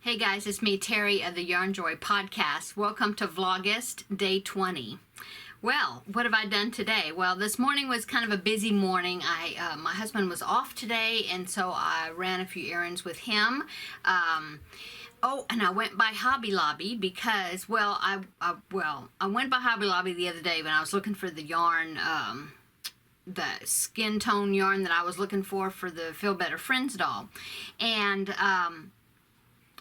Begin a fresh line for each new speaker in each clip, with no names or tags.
Hey guys, it's me, Terri of the Yarnjoy podcast. Welcome to Vlogust, day 20. Well, what have I done today? Well, this morning was kind of a busy morning. My husband was off today, and so I ran a few errands with him. Oh, and I went by Hobby Lobby because, well, I went by Hobby Lobby the other day when I was looking for the yarn, the skin tone yarn that I was looking for the Feel Better Friends doll. And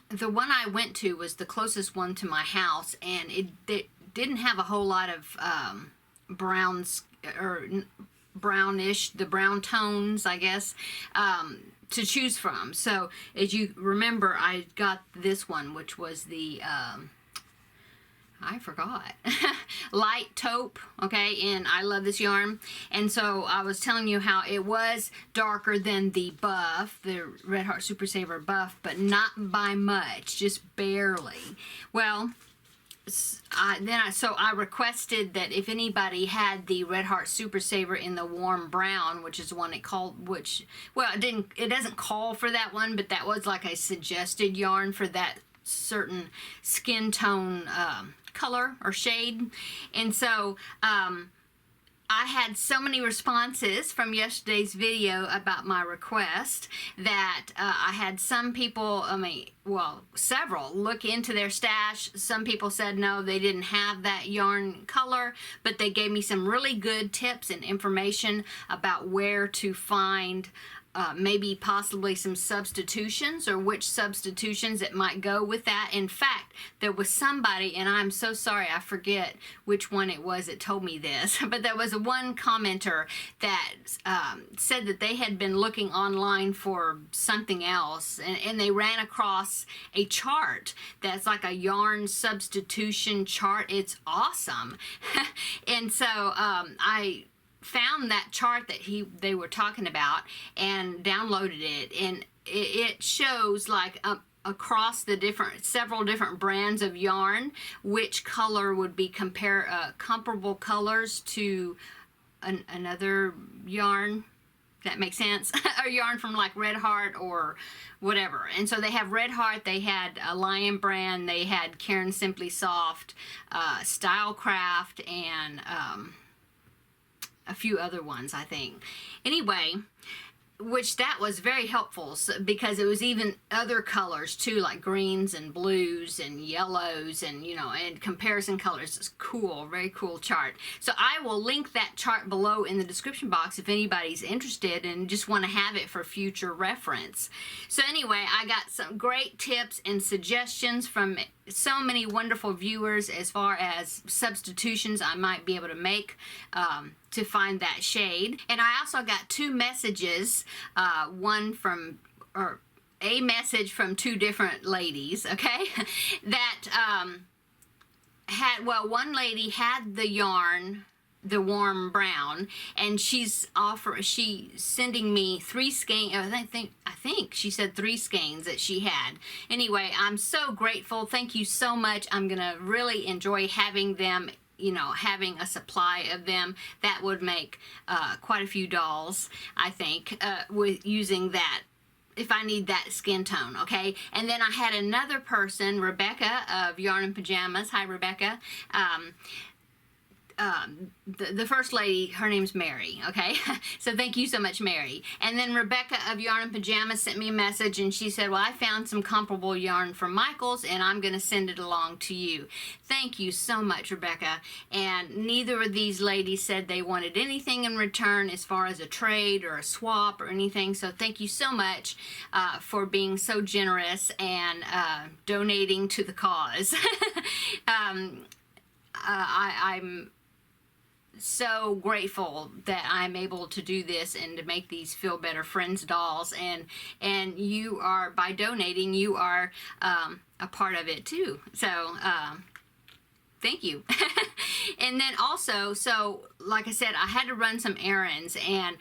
the one I went to was the closest one to my house, and it didn't have a whole lot of browns or brownish, the brown tones, I guess, to choose from. So as you remember, I got this one, which was the I forgot. Light taupe, okay, and I love this yarn. And so I was telling you how it was darker than the buff, the Red Heart Super Saver buff, but not by much, just barely. Well, so I requested that if anybody had the Red Heart Super Saver in the warm brown, which is the one it called, it doesn't call for that one, but that was like a suggested yarn for that certain skin tone color or shade. And so I had so many responses from yesterday's video about my request that I had some people, several, look into their stash. Some people said no, they didn't have that yarn color, but they gave me some really good tips and information about where to find maybe possibly some substitutions, or which substitutions that might go with that. In fact, there was somebody, and I'm so sorry, I forget which one it was that told me this, but there was one commenter that said that they had been looking online for something else, and they ran across a chart that's like a yarn substitution chart. It's awesome. And so I found that chart that they were talking about and downloaded it, and it shows like across the several different brands of yarn which color would be comparable colors to another yarn. That makes sense. A yarn from like Red Heart or whatever. And so they have Red Heart, they had a Lion brand, they had Karen Simply Soft, Stylecraft, and a few other ones, I think. Anyway, which that was very helpful, because it was even other colors too, like greens and blues and yellows, and and comparison colors. It's cool, very cool chart. So I will link that chart below in the description box if anybody's interested and just want to have it for future reference. So anyway, I got some great tips and suggestions from so many wonderful viewers as far as substitutions I might be able to make to find that shade. And I also got two messages, a message from two different ladies, okay, that one lady had the yarn, the warm brown, and she's sending me 3 skeins. I think she said 3 skeins that she had. Anyway, I'm so grateful. Thank you so much. I'm gonna really enjoy having them, having a supply of them. That would make quite a few dolls, I think, with using that, if I need that skin tone, okay? And then I had another person, Rebecca of Yarn and Pajamas. Hi, Rebecca. The first lady, her name's Mary, okay? So thank you so much, Mary. And then Rebecca of Yarn and Pajamas sent me a message, and she said, well, I found some comparable yarn from Michael's, and I'm going to send it along to you. Thank you so much, Rebecca. And neither of these ladies said they wanted anything in return as far as a trade or a swap or anything. So thank you so much for being so generous and donating to the cause. I'm so grateful that I'm able to do this and to make these Feel Better Friends dolls, and you are, by donating, you are a part of it too. So Thank you. And then also, so like I said, I had to run some errands, and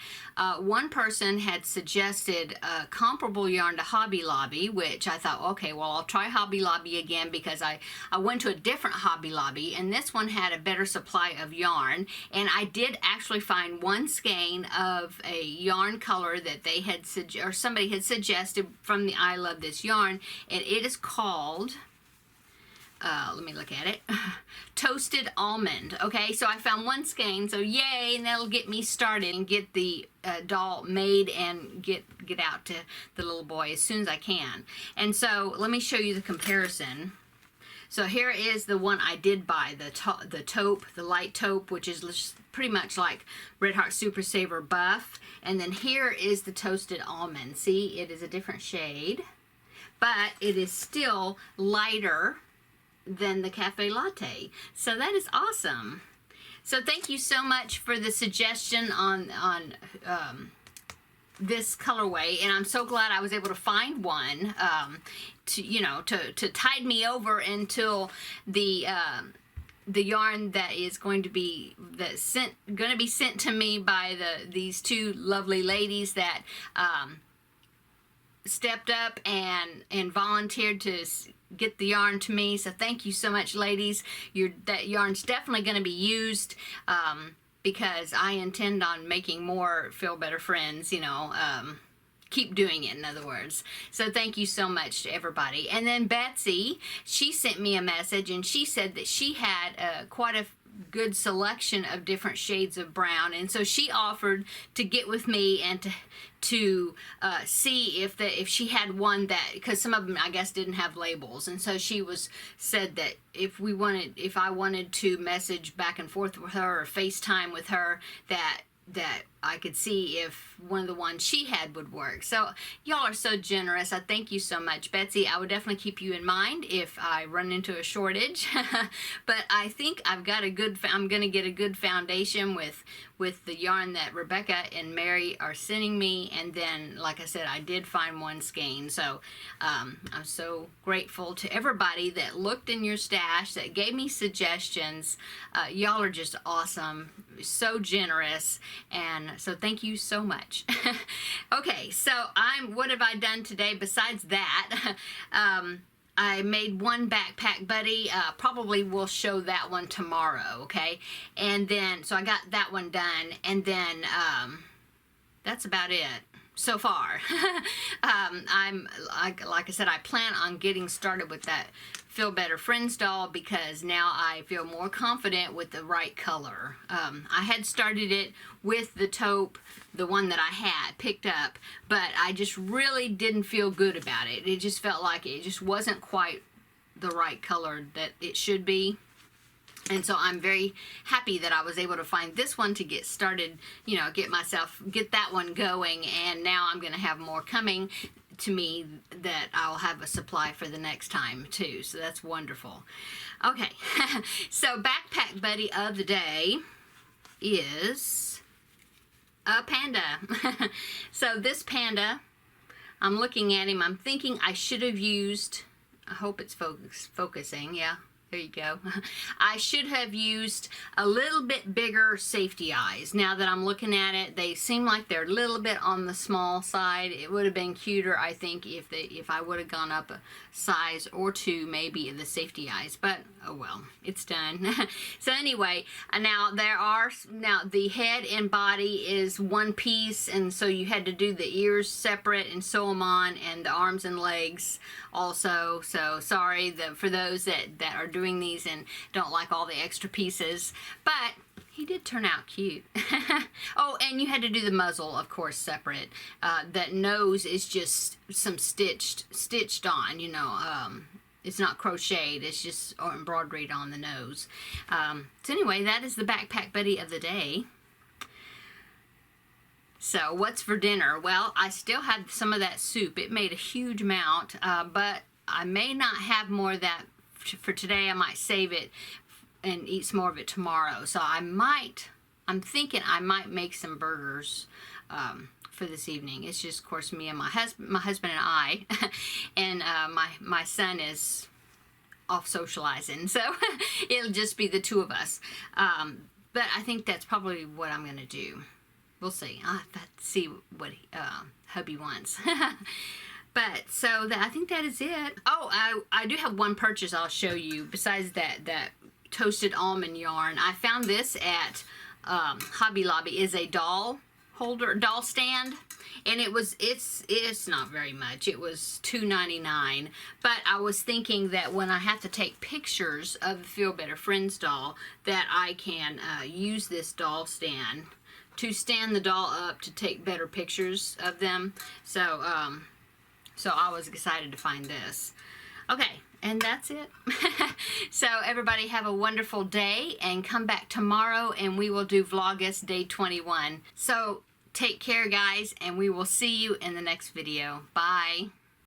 one person had suggested a comparable yarn to Hobby Lobby, which I thought, okay, well, I'll try Hobby Lobby again, because I went to a different Hobby Lobby, and this one had a better supply of yarn, and I did actually find one skein of a yarn color that they had or somebody had suggested from the I Love This Yarn, and it is called, let me look at it, Toasted Almond. Okay, so I found one skein, so yay, and that'll get me started and get the doll made and get out to the little boy as soon as I can. And so let me show you the comparison. So here is the one I did buy, the taupe, the light taupe, which is pretty much like Red Heart Super Saver Buff. And then here is the Toasted Almond. See, it is a different shade, but it is still lighter than the Cafe Latte. So that is awesome. So thank you so much for the suggestion on this colorway, and I'm so glad I was able to find one to tide me over until the yarn that is going to be sent to me by these two lovely ladies that stepped up and volunteered to get the yarn to me. So thank you so much, ladies. That yarn's definitely going to be used because I intend on making more Feel Better Friends, keep doing it, in other words. So thank you so much to everybody. And then Betsy, she sent me a message, and she said that she had quite a good selection of different shades of brown, and so she offered to get with me and to see if she had one that, because some of them I guess didn't have labels, and so she said that if I wanted to message back and forth with her or FaceTime with her, that I could see if one of the ones she had would work. So y'all are so generous. I thank you so much, Betsy. I would definitely keep you in mind if I run into a shortage. But I think I'm going to get a good foundation with the yarn that Rebecca and Mary are sending me. And then, like I said, I did find one skein. So I'm so grateful to everybody that looked in your stash, that gave me suggestions. Y'all are just awesome, so generous, and so thank you so much. Okay, so what have I done today besides that? I made one backpack buddy. Probably will show that one tomorrow, okay? And then, so I got that one done, and then that's about it so far. Like I said, I plan on getting started with that Feel Better Friends doll, because now I feel more confident with the right color. I had started it with the taupe, the one that I had picked up, but I just really didn't feel good about it. It just felt like it just wasn't quite the right color that it should be. And so I'm very happy that I was able to find this one to get started, get that one going, and now I'm going to have more coming to me that I'll have a supply for the next time too. So that's wonderful. Okay, so backpack buddy of the day is a panda. So this panda, I'm looking at him, I'm thinking I should have used, I hope it's focusing, yeah. There you go. I should have used a little bit bigger safety eyes. Now that I'm looking at it, they seem like they're a little bit on the small side. It would have been cuter, I think, if I would have gone up a size or two, maybe, in the safety eyes. But oh well, it's done. So anyway, now the head and body is one piece, and so you had to do the ears separate and sew them on, and the arms and legs also. So sorry for those that are doing these and don't like all the extra pieces, but he did turn out cute. Oh, and you had to do the muzzle, of course, separate. That nose is just some stitched on, it's not crocheted, it's just embroidered on the nose. So anyway, that is the backpack buddy of the day. So what's for dinner? Well, I still have some of that soup. It made a huge amount, but I may not have more of that for today. I might save it and eat some more of it tomorrow. So I'm thinking I might make some burgers for this evening. It's just, of course, me and my husband and I, and my son is off socializing, so it'll just be the two of us. But I think that's probably what I'm going to do. We'll see. I'll have to see what hubby wants. But so I think that is it. Oh, I do have one purchase I'll show you besides that toasted almond yarn. I found this at Hobby Lobby. Is a doll stand, and it's not very much. It was $2.99, but I was thinking that when I have to take pictures of the Feel Better Friends doll, that I can use this doll stand to stand the doll up to take better pictures of them. So so I was excited to find this. Okay, and that's it. So everybody have a wonderful day, and come back tomorrow and we will do Vlogust day 21. So take care, guys, and we will see you in the next video. Bye.